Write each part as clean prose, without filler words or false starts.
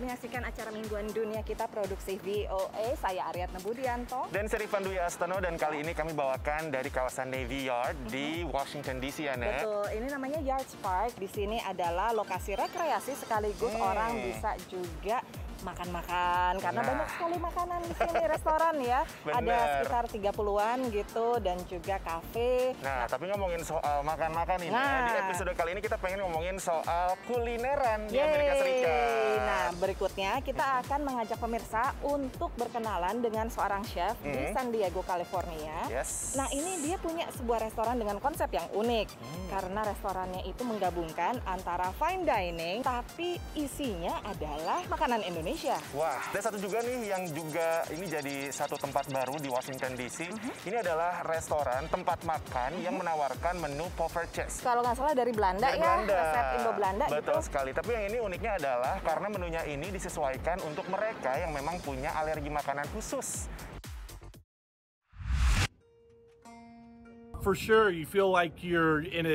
menyaksikan acara mingguan dunia kita produksi VOA. Saya Aryatna Budianto. Dan saya Rifan Dwi Astono, dan kali ini kami bawakan dari kawasan Navy Yard di Washington DC, ya, Nek? Betul, ini namanya Yards Park. Di sini adalah lokasi rekreasi sekaligus orang bisa juga makan-makan karena banyak sekali makanan di sini, restoran ya. Ada sekitar 30-an gitu dan juga kafe. Nah, tapi ngomongin soal makan-makan ini, di episode kali ini kita pengen ngomongin soal kulineran di Amerika Serikat. Nah, berikutnya kita akan mengajak pemirsa untuk berkenalan dengan seorang chef di San Diego, California. Nah, ini dia punya sebuah restoran dengan konsep yang unik karena restorannya itu menggabungkan antara fine dining tapi isinya adalah makanan Indonesia. Wah, ada satu juga nih yang juga ini jadi satu tempat baru di Washington DC. Ini adalah restoran tempat makan yang menawarkan menu Poffertjes. Kalau nggak salah dari Belanda, resep Indo-Belanda. Betul sekali. Tapi yang ini uniknya adalah karena menunya ini disesuaikan untuk mereka yang memang punya alergi makanan khusus. For sure, you feel like you're in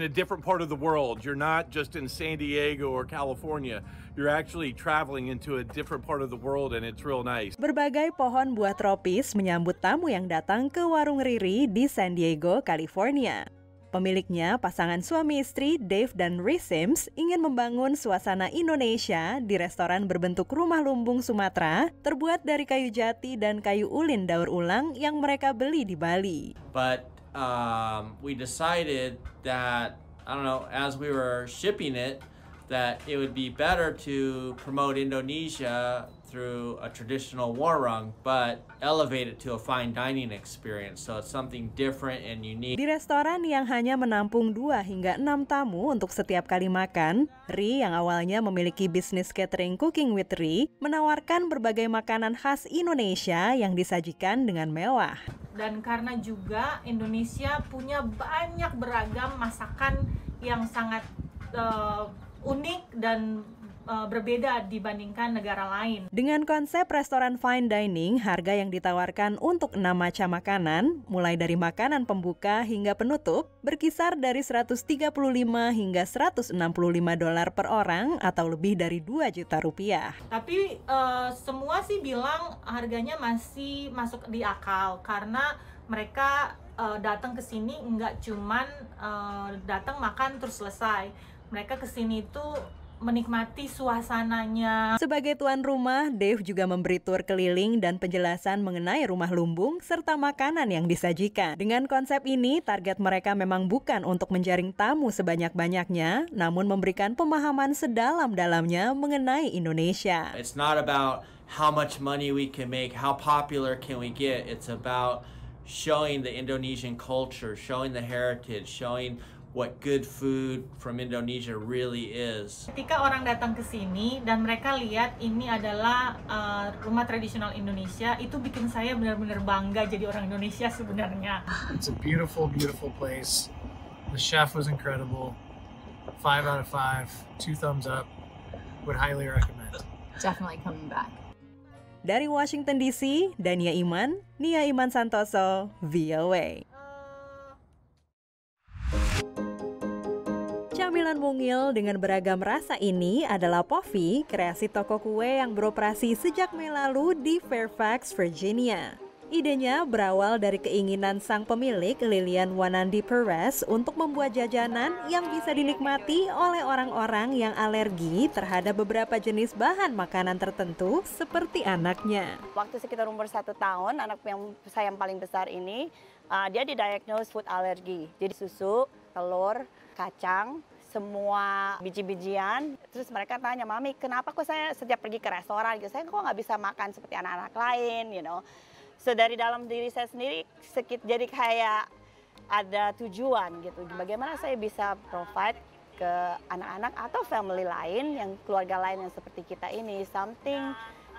a different part of the world. You're not just in San Diego or California. You're actually traveling into a different part of the world, and it's real nice. Berbagai pohon buah tropis menyambut tamu yang datang ke warung Riri di San Diego, California. Pemiliknya, pasangan suami istri Dave dan Rhys Sims, ingin membangun suasana Indonesia di restoran berbentuk rumah lumbung Sumatera, terbuat dari kayu jati dan kayu ulin daur ulang yang mereka beli di Bali. But we decided that, I don't know, as we were shipping it, that it would be better to promote Indonesia through a traditional warung, but elevate it to a fine dining experience. So it's something different and unique. Di restoran yang hanya menampung 2 hingga 6 tamu untuk setiap kali makan, Ri yang awalnya memiliki bisnis catering Cooking with Ri, menawarkan berbagai makanan khas Indonesia yang disajikan dengan mewah. Dan karena juga Indonesia punya banyak beragam masakan yang sangat unik dan berbeda dibandingkan negara lain. Dengan konsep restoran fine dining, harga yang ditawarkan untuk 6 macam makanan, mulai dari makanan pembuka hingga penutup, berkisar dari $135 hingga $165 per orang atau lebih dari 2 juta rupiah. Tapi semua sih bilang harganya masih masuk di akal karena mereka datang ke sini nggak cuman datang makan terus selesai. Mereka ke sini tuh menikmati suasananya. Sebagai tuan rumah, Dave juga memberi tur keliling dan penjelasan mengenai rumah lumbung serta makanan yang disajikan. Dengan konsep ini, target mereka memang bukan untuk menjaring tamu sebanyak-banyaknya, namun memberikan pemahaman sedalam-dalamnya mengenai Indonesia. It's not about how much money we can make, how popular can we get. It's about showing the Indonesian culture, showing the heritage, showing what good food from Indonesia really is. Ketika orang datang ke sini dan mereka lihat ini adalah rumah tradisional Indonesia, itu bikin saya benar-benar bangga jadi orang Indonesia sebenarnya. It's a beautiful, beautiful place. The chef was incredible. 5 out of 5, 2 thumbs up. Would highly recommend. Definitely coming back. Dari Washington DC, Dania Iman, Nia Iman Santoso, VOA. Camilan mungil dengan beragam rasa ini adalah Poffy, kreasi toko kue yang beroperasi sejak Mei lalu di Fairfax, Virginia. Idenya berawal dari keinginan sang pemilik, Lilian Wanandi Perez, untuk membuat jajanan yang bisa dinikmati oleh orang-orang yang alergi terhadap beberapa jenis bahan makanan tertentu seperti anaknya. Waktu sekitar umur 1 tahun, anak saya yang paling besar ini, dia didiagnose food allergy. Jadi susu, telur, kacang, semua biji-bijian. Terus mereka tanya, Mami, kenapa kok saya setiap pergi ke restoran, gitu, saya kok nggak bisa makan seperti anak-anak lain, you know. So dari dalam diri saya sendiri, jadi kayak ada tujuan gitu. Bagaimana saya bisa provide ke anak-anak atau family lain, yang keluarga lain yang seperti kita ini, something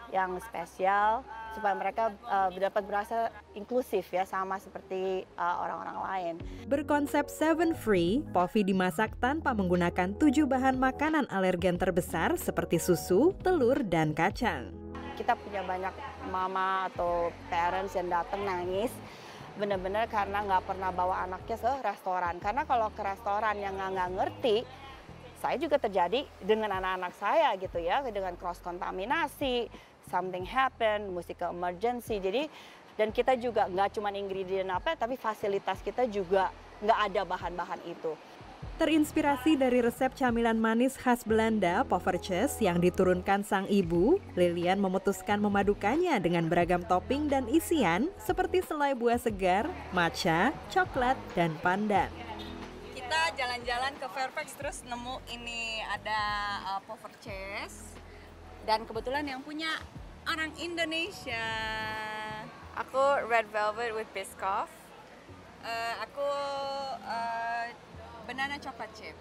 yang spesial supaya mereka dapat berasa inklusif ya, sama seperti orang-orang lain. Berkonsep 7 Free, Poffy dimasak tanpa menggunakan 7 bahan makanan alergen terbesar seperti susu, telur, dan kacang. Kita punya banyak mama atau parents yang datang nangis benar-benar karena nggak pernah bawa anaknya ke restoran. Karena kalau ke restoran yang nggak ngerti saya juga terjadi dengan anak-anak saya gitu ya, dengan cross kontaminasi, something happen, mesti ke emergency. Jadi dan kita juga nggak cuma ingredient apa, tapi fasilitas kita juga nggak ada bahan-bahan itu. Terinspirasi dari resep camilan manis khas Belanda, Poffertjes, yang diturunkan sang ibu, Lilian memutuskan memadukannya dengan beragam topping dan isian seperti selai buah segar, matcha, coklat, dan pandan. Kita jalan-jalan ke Fairfax terus nemu ini ada Poffertjes, dan kebetulan yang punya orang Indonesia. Aku red velvet with Biscoff. Aku banana chocolate chip.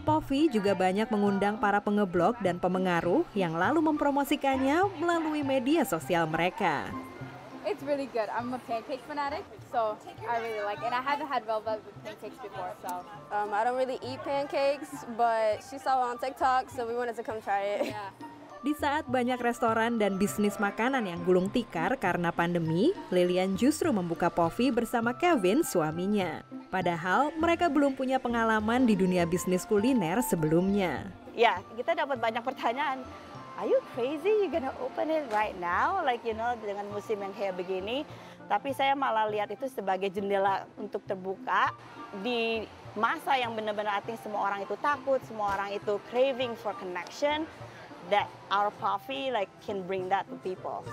Pofi juga banyak mengundang para pengeblog dan pemengaruh yang lalu mempromosikannya melalui media sosial mereka. It's really good. I'm a pancake fanatic, so I really like it. And I haven't had velvet with pancakes before, so. I don't really eat pancakes, but she saw it on TikTok, so we wanted to come try it. Yeah. Di saat banyak restoran dan bisnis makanan yang gulung tikar karena pandemi, Lilian justru membuka Pofi bersama Kevin, suaminya. Padahal mereka belum punya pengalaman di dunia bisnis kuliner sebelumnya. Ya, kita dapat banyak pertanyaan. Are you crazy? You gonna open it right now? Like, you know, dengan musim yang kayak begini. Tapi saya malah lihat itu sebagai jendela untuk terbuka di masa yang benar-benar artinya semua orang itu takut, semua orang itu craving for connection. That our coffee like can bring that to people.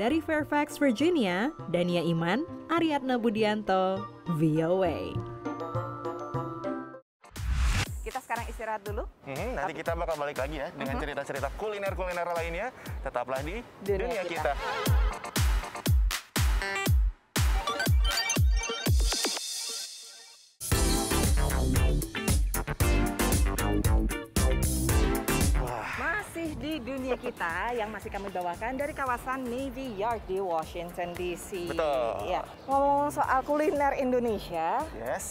Dari Fairfax, Virginia, Dania Iman, Ariadna Budianto, VOA. Kita sekarang istirahat dulu. Nanti kita bakal balik lagi ya dengan cerita-cerita kuliner-kuliner lainnya. Tetaplah di Dunia Kita. Di Dunia Kita yang masih kami bawakan dari kawasan Navy Yard di Washington DC. Betul. Ya. Ngomong soal kuliner Indonesia,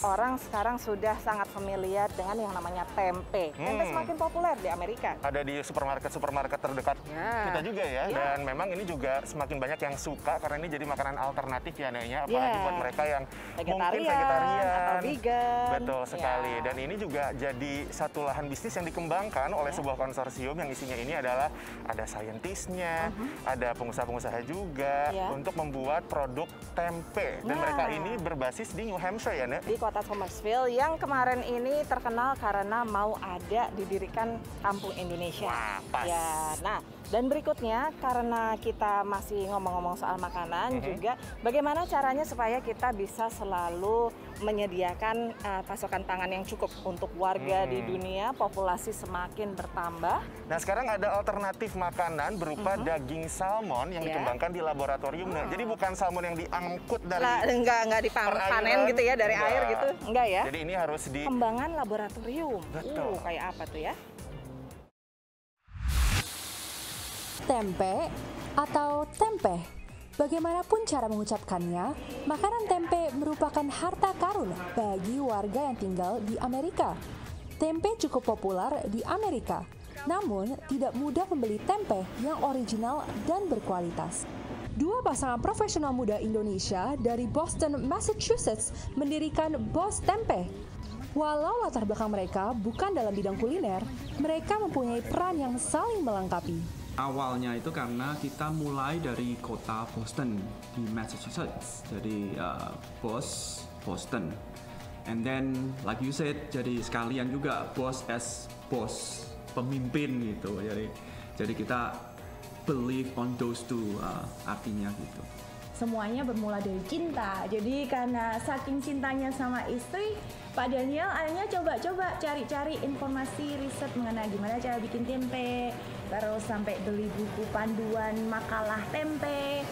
orang sekarang sudah sangat familiar dengan yang namanya tempe. Tempe semakin populer di Amerika. Ada di supermarket terdekat kita juga ya. Dan memang ini juga semakin banyak yang suka karena ini jadi makanan alternatif ya, Nenya. Apalagi buat mereka yang mungkin vegetarian atau vegan. Betul sekali. Dan ini juga jadi satu lahan bisnis yang dikembangkan oleh sebuah konsorsium yang isinya ini adalah ada saintisnya, ada pengusaha-pengusaha juga untuk membuat produk tempe. Dan mereka ini berbasis di New Hampshire ya, Nek? Di kota Thomasville yang kemarin ini terkenal karena mau ada didirikan Kampung Indonesia. Wah, pas. Ya, nah, dan berikutnya karena kita masih ngomong-ngomong soal makanan juga, bagaimana caranya supaya kita bisa selalu menyediakan pasokan pangan yang cukup untuk warga di dunia, populasi semakin bertambah. Nah, sekarang ada alternatif makanan berupa daging salmon yang dikembangkan di laboratorium. Jadi bukan salmon yang diangkut dari enggak dipanen gitu ya dari air gitu. Enggak ya. Jadi ini harus di pengembangan laboratorium. Betul. Kayak apa tuh ya? Tempe atau tempe. Bagaimanapun cara mengucapkannya, makanan tempe merupakan harta karun bagi warga yang tinggal di Amerika. Tempe cukup populer di Amerika, namun tidak mudah membeli tempe yang original dan berkualitas. Dua pasangan profesional muda Indonesia dari Boston, Massachusetts mendirikan Bos Tempe. Walau latar belakang mereka bukan dalam bidang kuliner, mereka mempunyai peran yang saling melengkapi. Awalnya itu karena kita mulai dari kota Boston di Massachusetts, jadi Boston. And then, like you said, jadi sekalian juga boss as boss, pemimpin gitu. Jadi kita believe on those two artinya gitu. Semuanya bermula dari cinta. Jadi karena saking cintanya sama istri, Pak Daniel akhirnya coba-coba cari-cari informasi riset mengenai gimana cara bikin tempe, terus sampai beli buku panduan makalah tempe,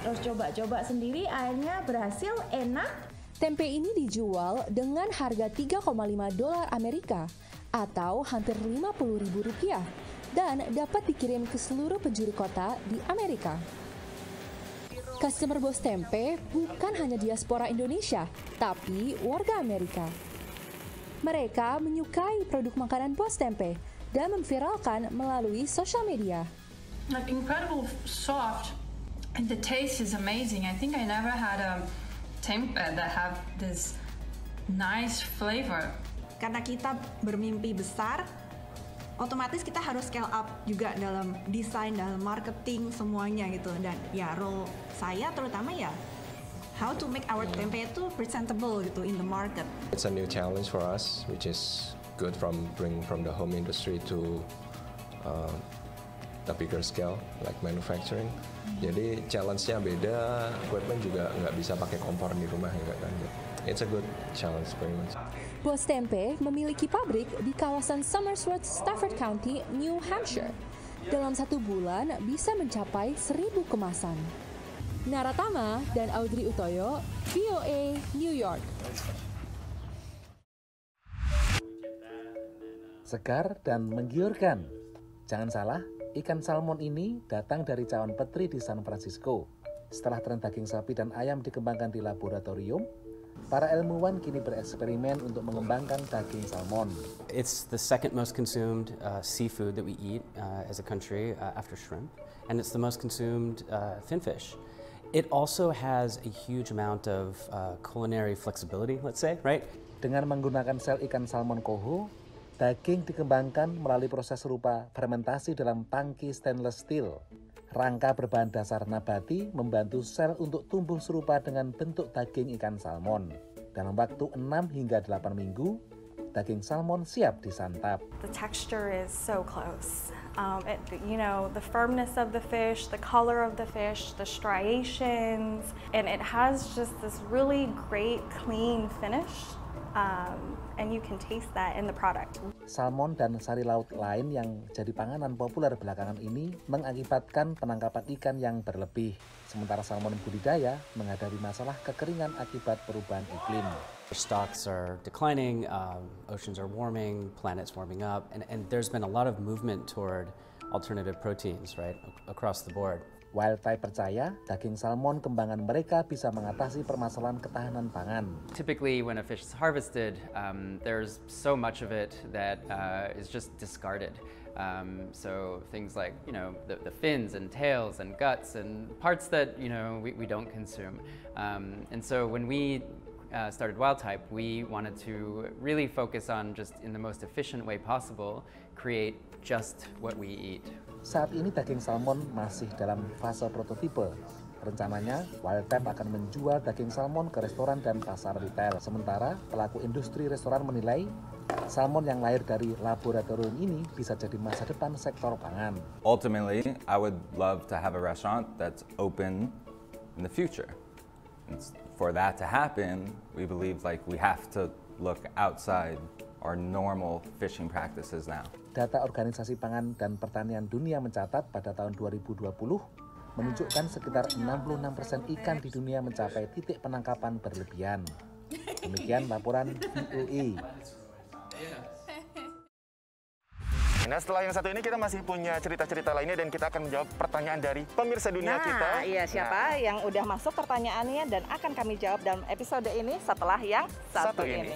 terus coba-coba sendiri, akhirnya berhasil, enak. Tempe ini dijual dengan harga $3,5 Amerika atau hampir Rp50.000 dan dapat dikirim ke seluruh penjuru kota di Amerika. Customer Bos Tempe bukan hanya diaspora Indonesia, tapi warga Amerika. Mereka menyukai produk makanan Bos Tempe dan memviralkan melalui sosial media. Like incredible soft, and the taste is amazing. I think I never had a tempe that have this nice flavor. karena kita bermimpi besar, otomatis kita harus scale up juga dalam desain, dalam marketing, semuanya gitu. Dan ya role saya terutama ya how to make our tempe itu presentable gitu in the market. It's a new challenge for us, which is good from the home industry to a bigger scale like manufacturing. Jadi challenge-nya beda, equipment juga nggak bisa pakai kompor di rumah ya kan. It's a good challenge very much. Boss Tempe memiliki pabrik di kawasan Somersworth, Stafford County, New Hampshire. Dalam 1 bulan bisa mencapai 1.000 kemasan. Naratama dan Audrey Utoyo, VOA, New York. Segar dan menggiurkan. Jangan salah, ikan salmon ini datang dari cawan petri di San Francisco. Setelah tren daging sapi dan ayam dikembangkan di laboratorium, para ilmuwan kini bereksperimen untuk mengembangkan daging salmon. It's the second most consumed seafood that we eat as a country after shrimp, and it's the most consumed finfish. It also has a huge amount of culinary flexibility, let's say, right? Dengan menggunakan sel ikan salmon coho, daging dikembangkan melalui proses serupa fermentasi dalam tangki stainless steel. Rangka berbahan dasar nabati membantu sel untuk tumbuh serupa dengan bentuk daging ikan salmon. Dalam waktu 6 hingga 8 minggu, daging salmon siap disantap. The texture is so close. The firmness of the fish, the color of the fish, the striations, and it has just this really great clean finish. And you can taste that in the product. Salmon dan sari laut lain yang jadi panganan populer belakangan ini mengakibatkan penangkapan ikan yang berlebih. Sementara salmon budidaya menghadapi masalah kekeringan akibat perubahan iklim. Stocks are declining, oceans are warming, planet's warming up, and there's been a lot of movement toward alternative proteins, right, across the board. Wildtype percaya daging salmon kembangan mereka bisa mengatasi permasalahan ketahanan pangan. Typically when a fish is harvested, there's so much of it that is just discarded. So things like, the fins and tails and guts and parts that, we don't consume. And so when we started Wildtype, we wanted to really focus on just in the most efficient way possible, create just what we eat. Saat ini daging salmon masih dalam fase prototipe. Rencananya, Wildtype akan menjual daging salmon ke restoran dan pasar retail. Sementara, pelaku industri restoran menilai salmon yang lahir dari laboratorium ini bisa jadi masa depan sektor pangan. Ultimately, I would love to have a restaurant that's open in the future. And for that to happen, we believe we have to look outside our normal fishing practices now. Data Organisasi Pangan dan Pertanian Dunia mencatat pada tahun 2020 menunjukkan sekitar 66% ikan di dunia mencapai titik penangkapan berlebihan. Demikian laporan VOA. Nah, setelah yang satu ini kita masih punya cerita-cerita lainnya dan kita akan menjawab pertanyaan dari pemirsa dunia kita. Iya, siapa yang udah masuk pertanyaannya dan akan kami jawab dalam episode ini setelah yang satu ini.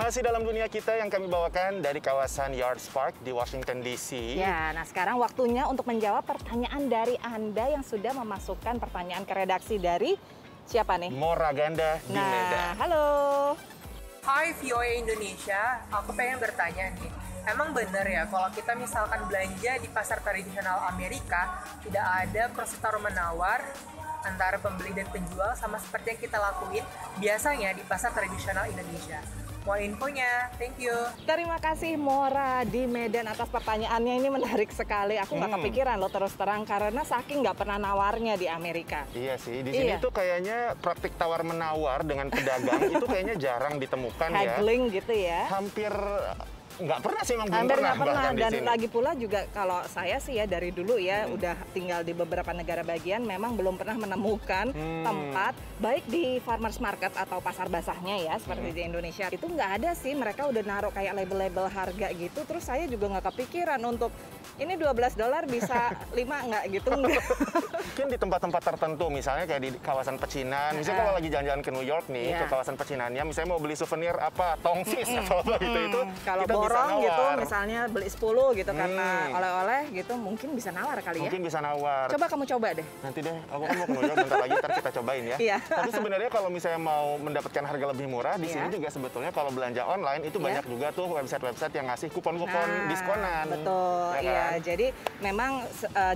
Masih dalam dunia kita yang kami bawakan dari kawasan Yards Park di Washington DC. Ya, nah sekarang waktunya untuk menjawab pertanyaan dari Anda yang sudah memasukkan pertanyaan ke redaksi dari siapa nih? Mora Ganda di Medan. Halo. Hai VOA Indonesia, aku pengen bertanya nih. Emang bener ya kalau kita misalkan belanja di pasar tradisional Amerika tidak ada proses tawar-menawar antara pembeli dan penjual sama seperti yang kita lakuin biasanya di pasar tradisional Indonesia? Mohon infonya, thank you. Terima kasih Mora di Medan atas pertanyaannya, ini menarik sekali. Aku nggak kepikiran loh terus terang karena saking nggak pernah nawarnya di Amerika. Iya sih, di sini tuh kayaknya praktik tawar menawar dengan pedagang itu kayaknya jarang ditemukan ya. Haggling gitu ya. Hampir nggak pernah sih, memang belum Hampir pernah. nggak pernah, dan lagi pula juga kalau saya sih ya dari dulu ya udah tinggal di beberapa negara bagian, memang belum pernah menemukan tempat baik di farmers market atau pasar basahnya ya seperti di Indonesia itu nggak ada sih. Mereka udah naruh kayak label-label harga gitu, terus saya juga nggak kepikiran untuk ini $12 bisa 5 nggak gitu. Mungkin di tempat-tempat tertentu, misalnya kayak di kawasan pecinan, misalnya kalau lagi jalan-jalan ke New York nih, ke kawasan pecinannya, misalnya mau beli souvenir apa, tongsis atau apa gitu, itu kalau kita borong gitu, misalnya beli 10 gitu karena oleh-oleh gitu, mungkin bisa nawar kali ya. Mungkin bisa nawar. Coba kamu coba deh. Nanti deh, aku kan mau ke New York bentar lagi, ntar kita cobain ya. Iya. Tapi sebenarnya kalau misalnya mau mendapatkan harga lebih murah, di sini juga sebetulnya kalau belanja online itu banyak juga tuh website-website yang ngasih kupon-kupon diskonan. Betul, ya kan? iya. Jadi memang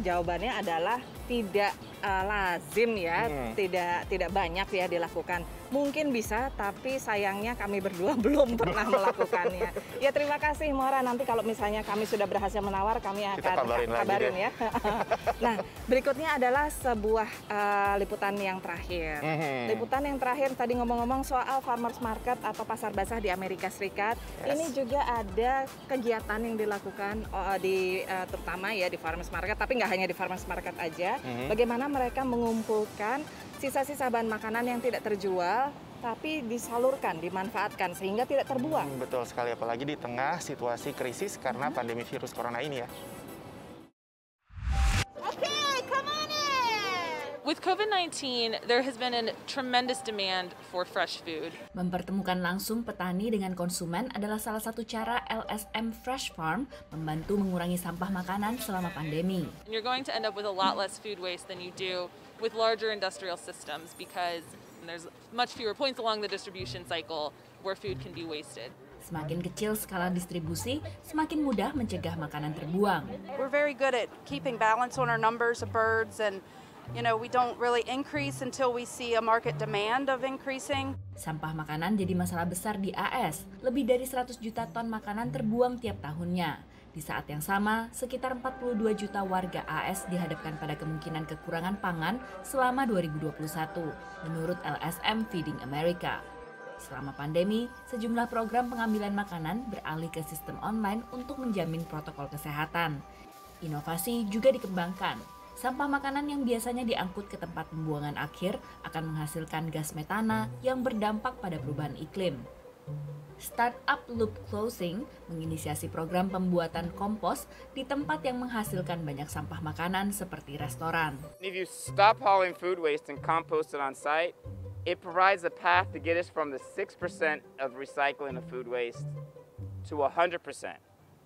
jawabannya adalah tidak lazim ya, tidak banyak ya dilakukan. Mungkin bisa, tapi sayangnya kami berdua belum pernah melakukannya. Ya terima kasih Mora, nanti kalau misalnya kami sudah berhasil menawar, kami akan kabarin ya. Nah, berikutnya adalah sebuah liputan yang terakhir. Liputan yang terakhir tadi ngomong-ngomong soal farmers market atau pasar basah di Amerika Serikat. Ini juga ada kegiatan yang dilakukan terutama ya di farmers market, tapi nggak hanya di farmers market aja. Bagaimana mereka mengumpulkan sisa-sisa bahan makanan yang tidak terjual tapi disalurkan, dimanfaatkan sehingga tidak terbuang. Betul sekali, apalagi di tengah situasi krisis karena pandemi virus corona ini ya. With COVID-19, there has been a tremendous demand for fresh food. Mempertemukan langsung petani dengan konsumen adalah salah satu cara LSM Fresh Farm membantu mengurangi sampah makanan selama pandemi. And you're going to end up with a lot less food waste than you do with larger industrial systems because there's much fewer points along the distribution cycle where food can be wasted. Semakin kecil skala distribusi, semakin mudah mencegah makanan terbuang. We're very good at keeping balance on our numbers of birds and we don't really increase until we see a market demand of increasing. Sampah makanan jadi masalah besar di AS. Lebih dari 100 juta ton makanan terbuang tiap tahunnya. Di saat yang sama, sekitar 42 juta warga AS dihadapkan pada kemungkinan kekurangan pangan selama 2021, menurut LSM Feeding America. Selama pandemi, sejumlah program pengambilan makanan beralih ke sistem online untuk menjamin protokol kesehatan. Inovasi juga dikembangkan. Sampah makanan yang biasanya diangkut ke tempat pembuangan akhir akan menghasilkan gas metana yang berdampak pada perubahan iklim. Startup Loop Closing menginisiasi program pembuatan kompos di tempat yang menghasilkan banyak sampah makanan seperti restoran. If you stop hauling food waste and compost it on site, it provides a path to get us from the 6% of recycling of food waste to 100%.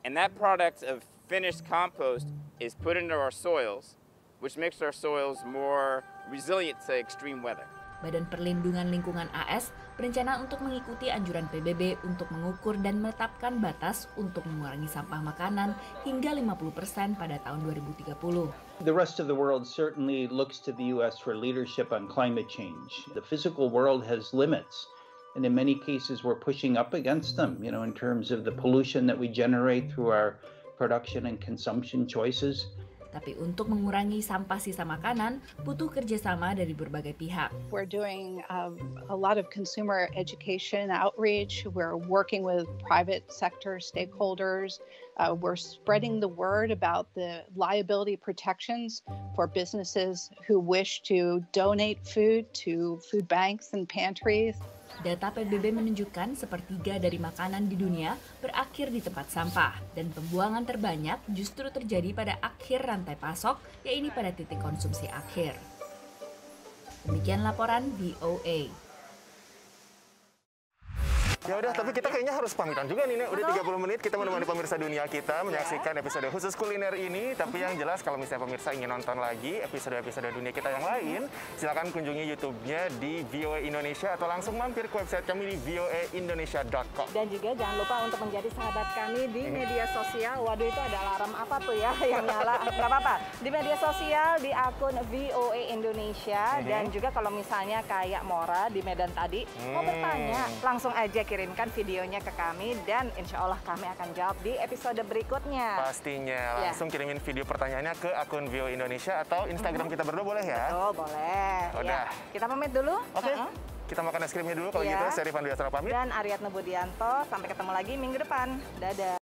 And that product of finished compost is put into our soils, which makes our soils more resilient to extreme weather. Badan Perlindungan Lingkungan AS berencana untuk mengikuti anjuran PBB untuk mengukur dan menetapkan batas untuk mengurangi sampah makanan hingga 50% pada tahun 2030. The rest of the world certainly looks to the U.S. for leadership on climate change. The physical world has limits, and in many cases we're pushing up against them, in terms of the pollution that we generate through our production and consumption choices. Tapi untuk mengurangi sampah sisa makanan, butuh kerjasama dari berbagai pihak. We're doing a lot of consumer education outreach. We're working with private sector stakeholders. We're spreading the word about the liability protections for businesses who wish to donate food to food banks and pantries. Data PBB menunjukkan sepertiga dari makanan di dunia berakhir di tempat sampah, dan pembuangan terbanyak justru terjadi pada akhir rantai pasok, yaitu pada titik konsumsi akhir. Demikian laporan VOA. Ya udah, tapi kita kayaknya harus pamitan juga nih, Nek. Udah 30 menit kita menemani pemirsa dunia kita menyaksikan episode khusus kuliner ini. Tapi yang jelas kalau misalnya pemirsa ingin nonton lagi episode-episode dunia kita yang lain, silakan kunjungi YouTube-nya di VOA Indonesia atau langsung mampir ke website kami di voaindonesia.com. Dan juga jangan lupa untuk menjadi sahabat kami di media sosial. Waduh, itu ada alarm apa tuh ya yang nyala? Nggak apa-apa. Di media sosial di akun VOA Indonesia. Dan juga kalau misalnya kayak Mora di Medan tadi, mau bertanya, langsung aja kirimkan videonya ke kami dan insya Allah kami akan jawab di episode berikutnya. Pastinya, langsung kirimin video pertanyaannya ke akun VOA Indonesia atau Instagram kita berdua boleh ya? Betul, boleh. Udah. Ya. Kita pamit dulu. Oke, kita makan es krimnya dulu kalau gitu. Saya Rifan Dwi Astro pamit. Dan Aryatna Budianto, sampai ketemu lagi minggu depan. Dadah.